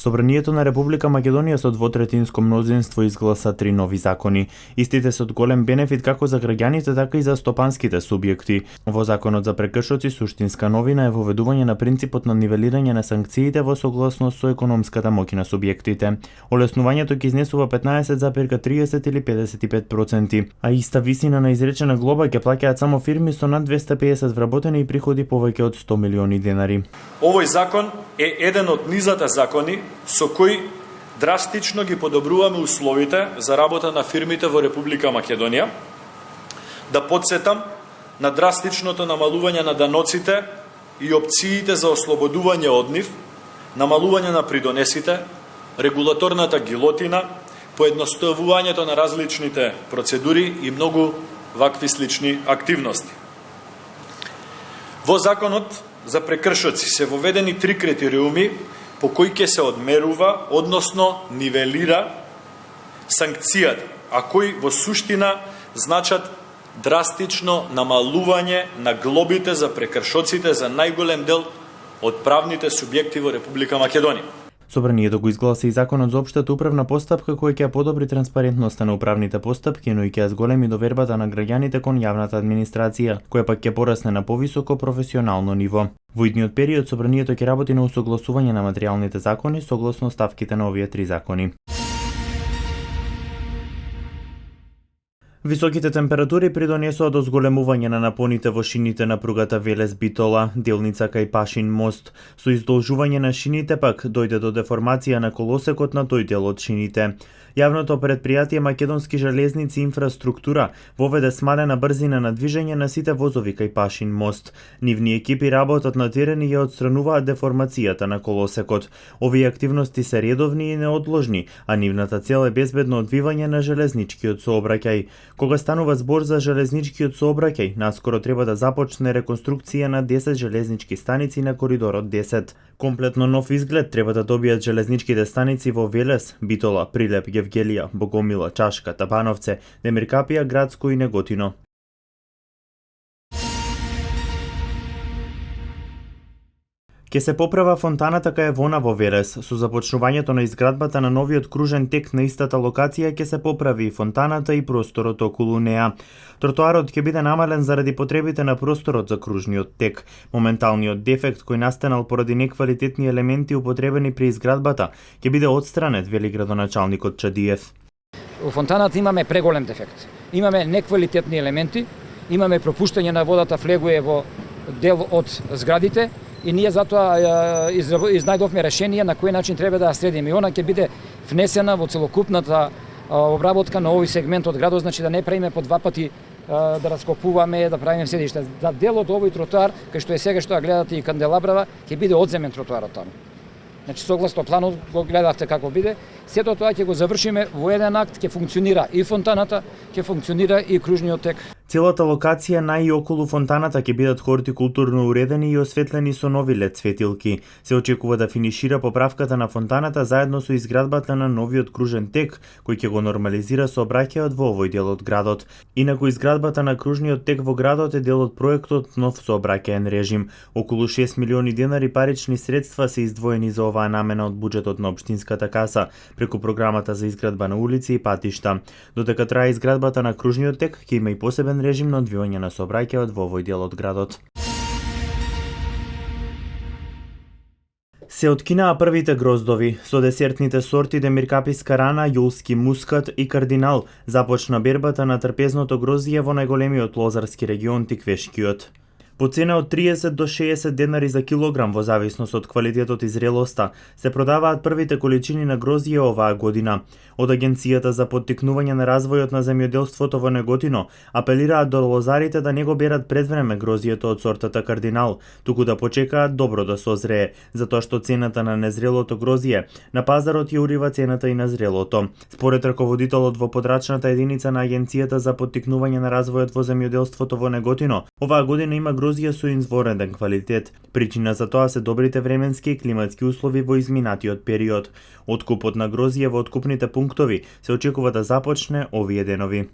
Собранието на Република Македонија со двотретинско мнозинство изгласа 3 нови закони. Истите се од голем бенефит како за граѓаните, така и за стопанските субјекти. Во Законот за прекршоци суштинска новина е воведување на принципот на нивелирање на санкциите во согласност со економската моќ на субјектите. Олеснувањето ќе изнесува 15,30 или 55%, а иста висина на изречена глоба ќе плаќаат само фирми со над 250 вработени и приходи повеќе од 100 милиони денари. Овој закон е еден од низата закони со кои драстично ги подобруваме условите за работа на фирмите во Република Македонија. Да подсетам на драстичното намалување на даноците и опциите за ослободување од нив, намалување на придонесите, регулаторната гилотина, поедноставувањето на различните процедури и многу вакви слични активности. Во Законот за прекршоци се воведени 3 критериуми по кои ќе се одмерува, односно нивелира санкцијата, а кои во суштина значат драстично намалување на глобите за прекршоците за најголем дел од правните субјекти во Република Македонија. Собранието го изгласа и Законот за општата управна постапка кој ќе подобри транспарентноста на управните постапки, но и ќе зголеми довербата на граѓаните кон јавната администрација, која пак ќе порасне на повисоко професионално ниво. Во идниот период Собранието ќе работи на усогласување на материјалните закони согласно ставките на овие 3 закони. Високите температури придонесоа до зголемување на напоните во шините на пругата Велес-Битола, делница кај Пашин мост. Со издолжување на шините пак дојде до деформација на колосекот на тој дел од шините. Јавното предпријатие Македонски железници инфраструктура воведе смалена брзина на движење на сите возови кај Пашин мост. Нивни екипи работат на терен и ја отстрануваат деформацијата на колосекот. Овие активности се редовни и неодложни, а нивната цел е безбедно одвивање на железничкиот сообраќај. Кога станува збор за железничкиот сообраќај, наскоро треба да започне реконструкција на 10 железнички станици на коридорот 10. Комплетно нов изглед треба да добијат железничките станици во Велес, Битола, Прилеп, Гевгелија, Богомила, Чашка, Табановце, Демиркапија, Градско и Неготино. Ке се поправа фонтаната кај Вона во Велес. Со започнувањето на изградбата на новиот кружен тек на истата локација ке се поправи и фонтаната и просторот околу неа. Тротоарот ќе биде намален заради потребите на просторот за кружниот тек. Моменталниот дефект кој настанал поради неквалитетни елементи употребени при изградбата ќе биде отстранет, вели градоначалникот Чадиев. Во фонтаната имаме преголем дефект. Имаме неквалитетни елементи, имаме пропуштање на водата влегува во дел од зградите, и ние затоа изнајдовме решение на кој начин треба да ја средиме. И она ќе биде внесена во целокупната обработка на овој сегмент од градот, значи да не правиме по 2 пати да раскопуваме, да правиме седишта. За дел од овој тротоар, кај што е сега што ја гледате и Канделабрава, ќе биде одземен тротоарот таму. Значи согласно планот го гледавте како биде, сето тоа ќе го завршиме во еден акт, ќе функционира и фонтаната, ќе функционира и кружниот тек. Целата локација на и околу фонтаната ќе бидат хортикултурно уредени и осветлени со нови лед светилки. Се очекува да финишира поправката на фонтаната заедно со изградбата на новиот кружен тек, кој ќе го нормализира сообраќајот во овој дел од градот. Инаку изградбата на кружниот тек во градот е дел од проектот Нов сообраќаен режим. Околу 6 милиони денари парични средства се издвоени за оваа намена од буџетот на општинската каса, преку програмата за изградба на улици и патишта. Додека трае изградбата на кружниот тек, ќе има и посебен режим на одвивање на сообраќајот во овој дел од градот. Се откинаа првите гроздови. Со десертните сорти Демиркаписка рана, јулски мускат и кардинал започна бербата на трпезното гроздје во најголемиот лозарски регион Тиквешкиот. По цена од 30 до 60 денари за килограм во зависност од квалитетот и зрелоста се продаваат првите количини на гроздје оваа година. Од Агенцијата за поттикнување на развојот на земјоделството во Неготино апелираат до лозарите да не го берат предвреме гроздјето од сортата кардинал, туку да почекаат добро да созрее, затоа што цената на незрелото гроздје на пазарот ја урива цената и на зрелото. Според раководителот во подрачната единица на Агенцијата за поттикнување на развојот во земјоделството во Неготино, оваа година има гроздје со извореден квалитет. Причина за тоа се добрите временски и климатски услови во изминатиот период. Откупот на гроздје во откупните пунктови се очекува да започне овие денови.